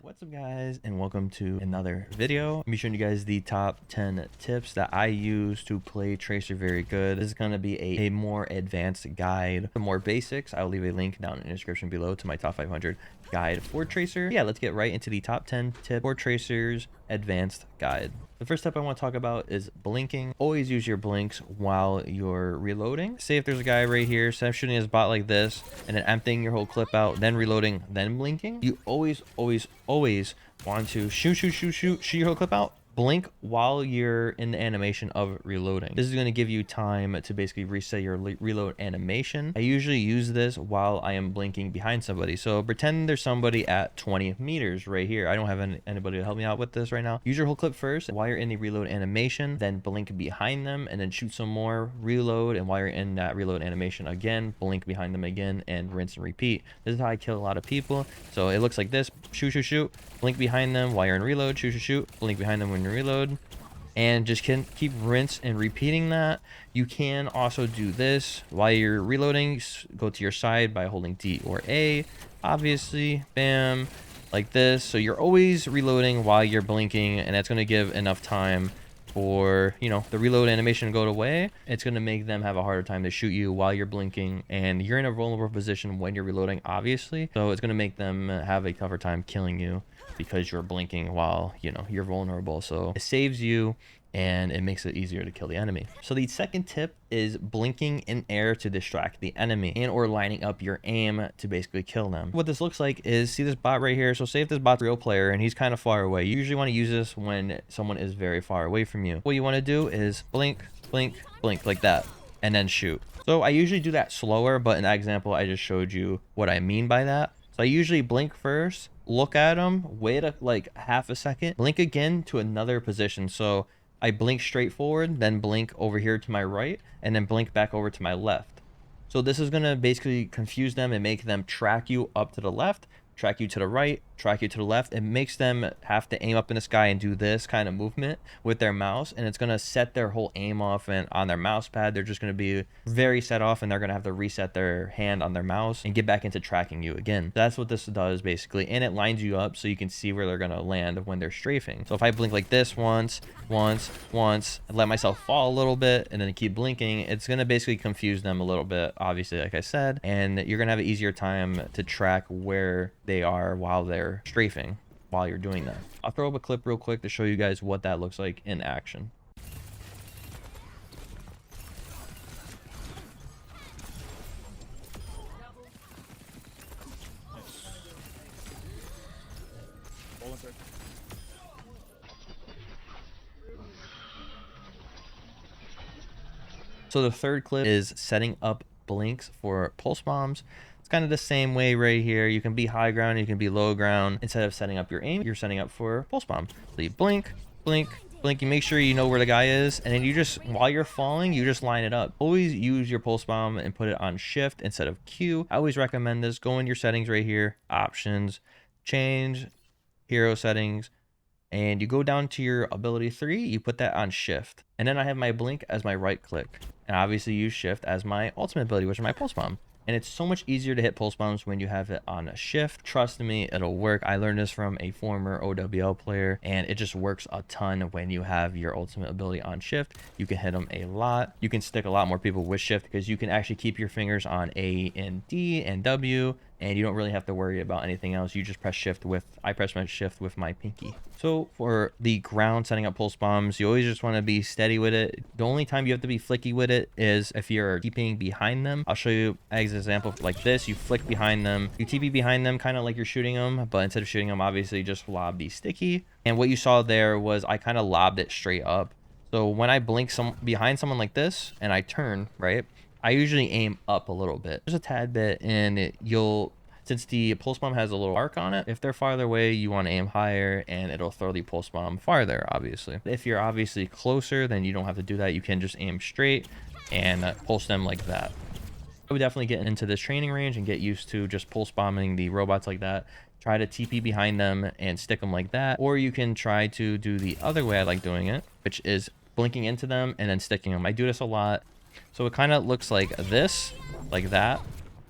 What's up guys, and welcome to another video. I'll be showing you guys the top 10 tips that I use to play Tracer very good. This is going to be a more advanced guide. The more basics, I'll leave a link down in the description below to my top 500 guide for Tracer. Yeah, let's get right into the top 10 tip for Tracer's advanced guide. The first tip I want to talk about is blinking. Always use your blinks while you're reloading. Say if there's a guy right here, instead of shooting his bot like this and then emptying your whole clip out, then reloading, then blinking, you always want to shoot your whole clip out, blink while you're in the animation of reloading. This is going to give you time to basically reset your reload animation. I usually use this while I am blinking behind somebody. So pretend there's somebody at 20 meters right here. I don't have anybody to help me out with this right now. Use your whole clip first while you're in the reload animation, then blink behind them and then shoot some more, reload, and while you're in that reload animation again, blink behind them again and rinse and repeat. This is how I kill a lot of people. So it looks like this: shoot, blink behind them while you're in reload, shoot, blink behind them when you reload, and just keep rinse and repeating that. You can also do this while you're reloading. Go to your side by holding D or A, obviously, bam, like this. So you're always reloading while you're blinking, and that's going to give enough time for, you know, the reload animation to go away. It's going to make them have a harder time to shoot you while you're blinking, and you're in a vulnerable position when you're reloading, obviously, so it's going to make them have a tougher time killing you because you're blinking while, you know, you're vulnerable. So it saves you and it makes it easier to kill the enemy. So the second tip is blinking in air to distract the enemy, and or lining up your aim to basically kill them. What this looks like is, see this bot right here? So say if this bot's a real player and he's kind of far away, you usually want to use this when someone is very far away from you. What you want to do is blink like that, and then shoot. So I usually do that slower, but in that example I just showed you what I mean by that. So I usually blink first, look at him, wait like half a second, blink again to another position. So I blink straight forward, then blink over here to my right, and then blink back over to my left. So this is going to basically confuse them and make them track you up to the left, track you to the right, track you to the left. It makes them have to aim up in the sky and do this kind of movement with their mouse, and it's going to set their whole aim off, and on their mouse pad they're just going to be very set off, and they're going to have to reset their hand on their mouse and get back into tracking you again. That's what this does basically, and it lines you up so you can see where they're going to land when they're strafing. So if I blink like this once, let myself fall a little bit, and then keep blinking, it's going to basically confuse them a little bit, obviously, like I said, and you're going to have an easier time to track where they are while they're strafing while you're doing that. I'll throw up a clip real quick to show you guys what that looks like in action. So the third clip is setting up blinks for pulse bombs. It's kind of the same way right here. You can be high ground, you can be low ground. Instead of setting up your aim, you're setting up for pulse bomb. So you blink, you make sure you know where the guy is, and then you just, while you're falling, you just line it up. Always use your pulse bomb and put it on shift instead of Q. I always recommend this. Go in your settings right here, options, change, hero settings, and you go down to your ability 3, you put that on shift. And then I have my blink as my right click, and obviously use shift as my ultimate ability, which is my pulse bomb. And it's so much easier to hit pulse bombs when you have it on a shift. Trust me, it'll work. I learned this from a former OWL player, and it just works a ton when you have your ultimate ability on shift. You can hit them a lot. You can stick a lot more people with shift because you can actually keep your fingers on A and D and W, and you don't really have to worry about anything else. You just press shift with, I press my shift with my pinky. So for the ground setting up pulse bombs, you always just want to be steady with it. The only time you have to be flicky with it is if you're keeping behind them. I'll show you as an example like this. You flick behind them, you TP behind them kind of like you're shooting them, but instead of shooting them, obviously just lob the sticky. And what you saw there was I kind of lobbed it straight up. So when I blink behind someone like this and I turn, right, I usually aim up a little bit, just a tad bit, and since the pulse bomb has a little arc on it, if they're farther away, you want to aim higher, and it'll throw the pulse bomb farther, obviously. If you're obviously closer, then you don't have to do that. You can just aim straight and pulse them like that. I would definitely get into this training range and get used to just pulse bombing the robots like that. Try to TP behind them and stick them like that. Or you can try to do the other way I like doing it, which is blinking into them and then sticking them. I do this a lot. So it kind of looks like this, like that,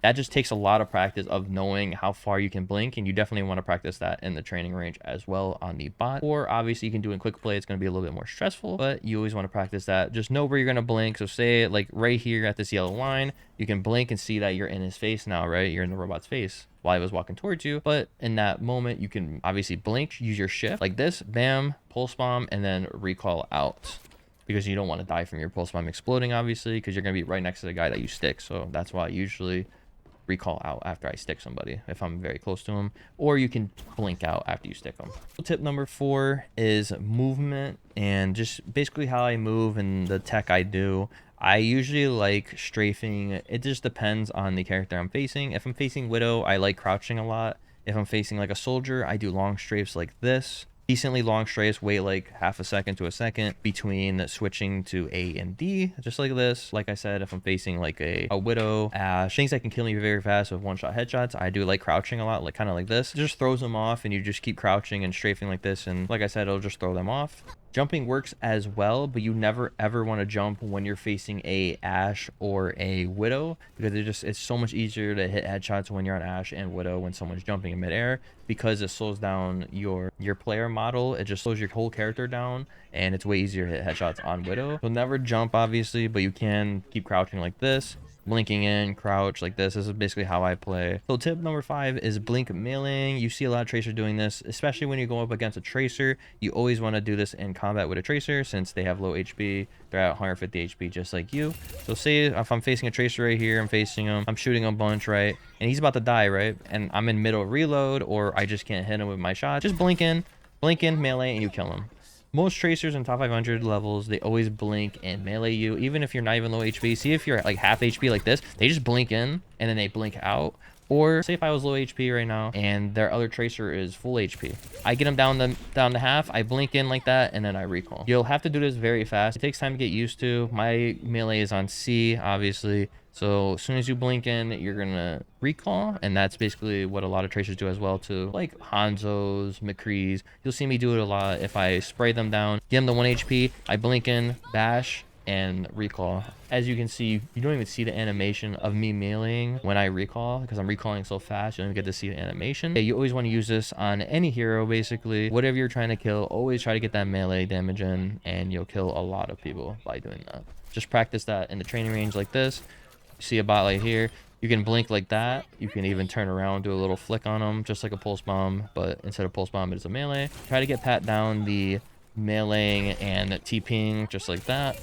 That just takes a lot of practice of knowing how far you can blink, and you definitely want to practice that in the training range as well on the bot. Or obviously you can do in quick play, it's going to be a little bit more stressful, but you always want to practice that. Just know where you're going to blink. So say like right here at this yellow line, you can blink and see that you're in his face now, right? You're in the robot's face while he was walking towards you. But in that moment, you can obviously blink, use your shift like this, bam, pulse bomb, and then recall out, because you don't want to die from your pulse bomb exploding, obviously, because you're going to be right next to the guy that you stick. So that's why I usually recall out after I stick somebody if I'm very close to him, or you can blink out after you stick them. So tip number 4 is movement, and just basically how I move and the tech I do. I usually like strafing. It just depends on the character I'm facing. If I'm facing Widow, I like crouching a lot. If I'm facing like a soldier, I do long strafes like this. Decently long strafes, wait like half a second to a second between switching to A and D, just like this. Like I said, if I'm facing like a Widow, Ash, things that can kill me very fast with one-shot headshots, I do like crouching a lot, like kind of like this. It just throws them off, and you just keep crouching and strafing like this, and like I said, it'll just throw them off. Jumping works as well, but you never ever want to jump when you're facing a Ash or a Widow, because it's so much easier to hit headshots when you're on Ash and Widow when someone's jumping in midair, because it slows down your player model. It just slows your whole character down, and it's way easier to hit headshots on Widow. So never jump, obviously, but you can keep crouching like this, blinking in, crouch like this. This is basically how I play. So tip number 5 is blink meleeing. You see a lot of Tracer doing this, especially when you go up against a Tracer. You always want to do this in combat with a Tracer, since they have low HP. They're at 150 HP just like you. So say if I'm facing a Tracer right here, I'm facing him, I'm shooting a bunch, right, and he's about to die, right, and I'm in middle reload, or I just can't hit him with my shot, just blink in, melee, and you kill him. Most Tracers in top 500 levels, they always blink and melee you, even if you're not even low HP. See, if you're at like half HP like this, they just blink in and then they blink out. Or say if I was low HP right now and their other Tracer is full HP, I get them down to half, I blink in like that, and then I recall. You'll have to do this very fast. It takes time to get used to. My melee is on C, obviously. So as soon as you blink in, you're gonna recall, and that's basically what a lot of Tracers do as well too. Like Hanzo's, McCree's, you'll see me do it a lot. If I spray them down, give them the 1 HP, I blink in, bash, and recall. As you can see, you don't even see the animation of me meleeing when I recall, because I'm recalling so fast, you don't even get to see the animation. Yeah, you always want to use this on any hero, basically. Whatever you're trying to kill, always try to get that melee damage in, and you'll kill a lot of people by doing that. Just practice that in the training range like this. See a bot right here, you can blink like that. You can even turn around, do a little flick on them, just like a pulse bomb, but instead of pulse bomb, it's a melee. Try to get pat down the meleeing and TPing just like that,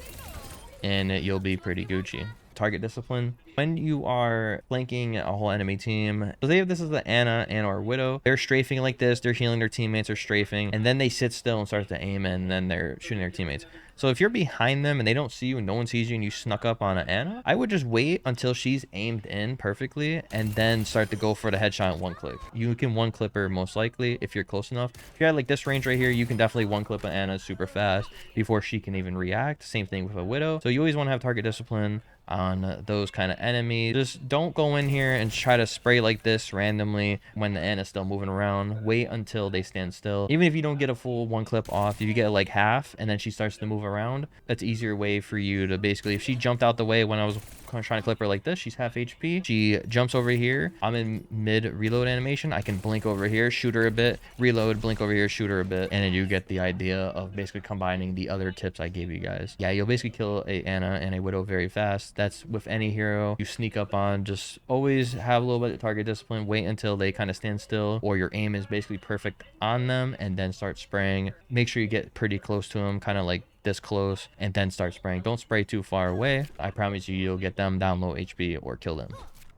and you'll be pretty Gucci. Target discipline. When you are flanking a whole enemy team, so say if this is the Ana and or Widow, they're strafing like this, they're healing their teammates, they're strafing, and then they sit still and start to aim, and then they're shooting their teammates. So if you're behind them and they don't see you and no one sees you and you snuck up on an Ana, I would just wait until she's aimed in perfectly and then start to go for the headshot in 1 click. You can 1 clip her most likely if you're close enough. If you're at like this range right here, you can definitely 1 clip an Ana super fast before she can even react. Same thing with a Widow. So you always want to have target discipline on those kind of enemies. Just don't go in here and try to spray like this randomly when the Ana is still moving around. Wait until they stand still. Even if you don't get a full 1 clip off, if you get like half and then she starts to move around, that's an easier way for you to basically, if she jumped out the way when I was trying to clip her like this, she's half HP, she jumps over here, I'm in mid reload animation, I can blink over here, shoot her a bit, reload, blink over here, shoot her a bit, and then you get the idea of basically combining the other tips I gave you guys. Yeah, you'll basically kill a Ana and a Widow very fast. That's with any hero you sneak up on. Just always have a little bit of target discipline, wait until they kind of stand still or your aim is basically perfect on them, and then start spraying. Make sure you get pretty close to them, kind of like this close, and then start spraying. Don't spray too far away. I promise you, you'll get them down low HP or kill them.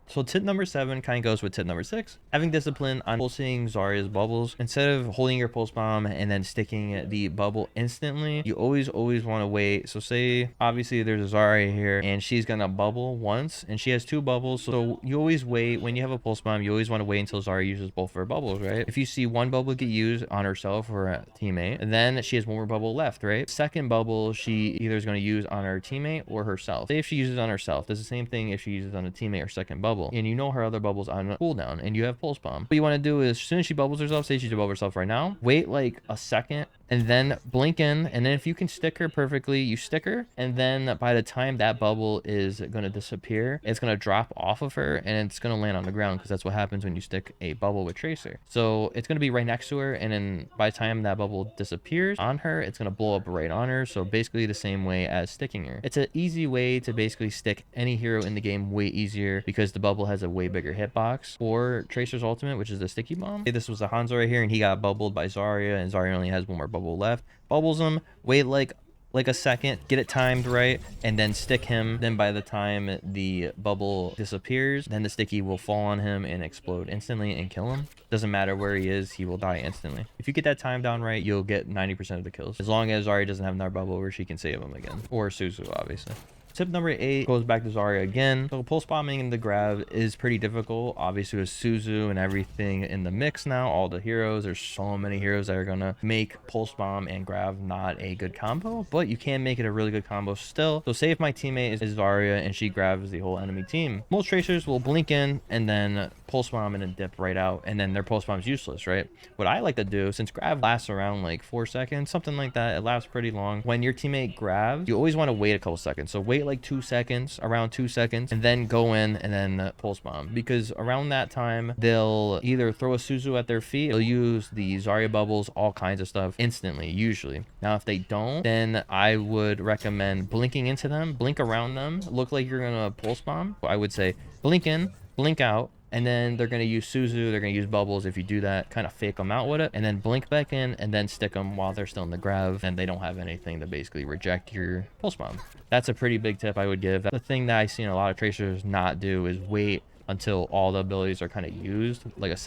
So tip number 7 kind of goes with tip number 6. Having discipline on pulsing Zarya's bubbles. Instead of holding your pulse bomb and then sticking the bubble instantly, you always want to wait. So say obviously there's a Zarya here and she's gonna bubble once and she has 2 bubbles. So you always wait. When you have a pulse bomb, you always want to wait until Zarya uses both of her bubbles, right? If you see 1 bubble get used on herself or a teammate, and then she has 1 more bubble left, right? Second bubble she either is going to use on her teammate or herself. Say if she uses on herself, does the same thing if she uses on a teammate or second bubble. And you know her other bubble's on cooldown and you have pulse bomb. What you want to do is, as soon as she bubbles herself, say she bubbles herself right now, wait like a second and then blink in, and then if you can stick her perfectly, you stick her, and then by the time that bubble is going to disappear, it's going to drop off of her and it's going to land on the ground, because that's what happens when you stick a bubble with Tracer. So it's going to be right next to her, and then by the time that bubble disappears on her, it's going to blow up right on her. So basically the same way as sticking her. It's an easy way to basically stick any hero in the game, way easier, because the bubble has a way bigger hitbox for Tracer's ultimate, which is the sticky bomb. Hey, this was a Hanzo right here, and he got bubbled by Zarya, and Zarya only has one more bubble left. Bubbles him, wait like a second, get it timed right, and then stick him. Then by the time the bubble disappears, then the sticky will fall on him and explode instantly and kill him. Doesn't matter where he is, he will die instantly. If you get that time down right, you'll get 90% of the kills, as long as Zarya doesn't have another bubble where she can save him again, or Suzu obviously. Tip number 8 goes back to Zarya again. So pulse bombing in the grab is pretty difficult, obviously, with Suzu and everything in the mix now, all the heroes. There's so many heroes that are gonna make pulse bomb and grab not a good combo, but you can make it a really good combo still. So say if my teammate is Zarya and she grabs the whole enemy team, most Tracers will blink in and then pulse bomb and then dip right out, and then their pulse bomb is useless, right? What I like to do, since grab lasts around like 4 seconds, something like that, it lasts pretty long. When your teammate grabs, you always want to wait a couple seconds. So wait like 2 seconds, around 2 seconds, and then go in and then pulse bomb, because around that time they'll either throw a Suzu at their feet, they'll use the Zarya bubbles, all kinds of stuff instantly usually. Now if they don't, then I would recommend blinking into them, blink around them, look like you're gonna pulse bomb. I would say blink in, blink out, and then they're going to use Suzu, they're going to use bubbles. If you do that, kind of fake them out with it, and then blink back in, and then stick them while they're still in the grab, and they don't have anything to basically reject your pulse bomb. That's a pretty big tip I would give. The thing that I've seen a lot of Tracers not do is wait until all the abilities are kind of used, like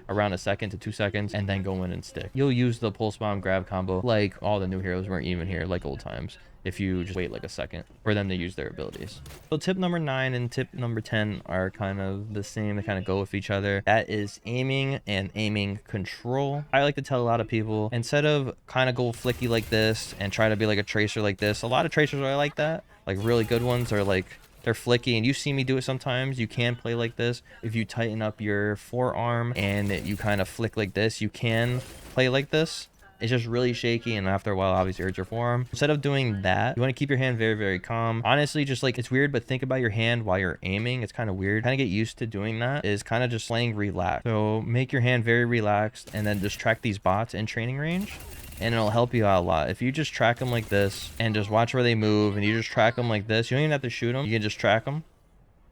around a second to 2 seconds, and then go in and stick. You'll use the pulse bomb grab combo like all the new heroes weren't even here, like old times, if you just wait like a second for them to use their abilities. So tip number 9 and tip number 10 are kind of the same. They kind of go with each other. That is aiming and aiming control. I like to tell a lot of people, instead of kind of go flicky like this and try to be like a Tracer like this, a lot of Tracers are like that, like really good ones are like, they're flicky, and you see me do it sometimes. You can play like this. If you tighten up your forearm and you kind of flick like this, you can play like this. It's just really shaky, and after a while obviously hurts your forearm. Instead of doing that, you want to keep your hand very, very calm. Honestly, just like, it's weird, but think about your hand while you're aiming. It's kind of weird. Kind of get used to doing that, is kind of just playing relaxed. So make your hand very relaxed, and then just track these bots in training range, and it'll help you out a lot. If you just track them like this and just watch where they move, and you just track them like this, you don't even have to shoot them. You can just track them.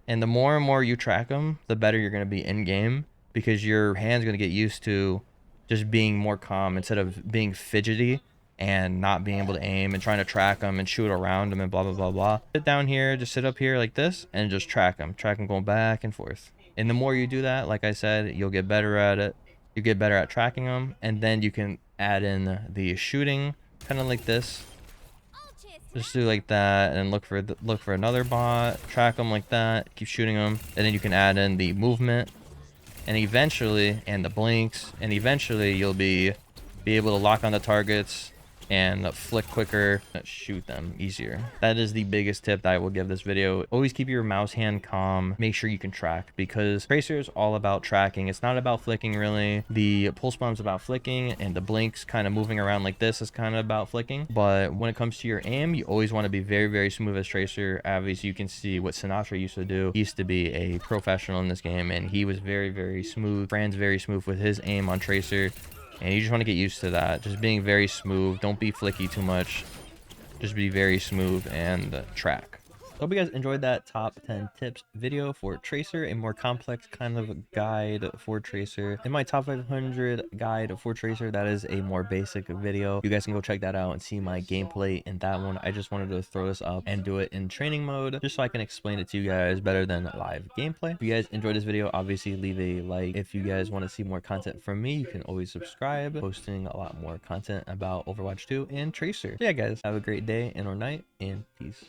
And the more and more you track them, the better you're going to be in game, because your hand's going to get used to just being more calm instead of being fidgety and not being able to aim and trying to track them and shoot around them and blah, blah, blah, blah. Sit down here, just sit up here like this and just track them going back and forth. And the more you do that, like I said, you'll get better at it. You get better at tracking them, and then you can add in the shooting, kind of like this. Just do like that, and look for another bot, track them like that, keep shooting them, and then you can add in the movement, and eventually, and the blinks, and eventually you'll be able to lock on the targets and flick quicker, shoot them easier. That is the biggest tip that I will give this video. Always keep your mouse hand calm. Make sure you can track, because Tracer is all about tracking. It's not about flicking really. The pulse bomb's about flicking, and the blinks kind of moving around like this is kind of about flicking. But when it comes to your aim, you always want to be very, very smooth as Tracer. Obviously, you can see what Sinatra used to do. He used to be a professional in this game, and he was very, very smooth. Fran's very smooth with his aim on Tracer. And you just want to get used to that. Just being very smooth. Don't be flicky too much. Just be very smooth and track. Hope you guys enjoyed that top 10 tips video for Tracer, a more complex kind of guide for Tracer. In my top 500 guide for Tracer, that is a more basic video. You guys can go check that out and see my gameplay in that one. I just wanted to throw this up and do it in training mode, just so I can explain it to you guys better than live gameplay. If you guys enjoyed this video, obviously leave a like. If you guys want to see more content from me, you can always subscribe. Posting a lot more content about Overwatch 2 and Tracer. So yeah, guys, have a great day and or night, and peace.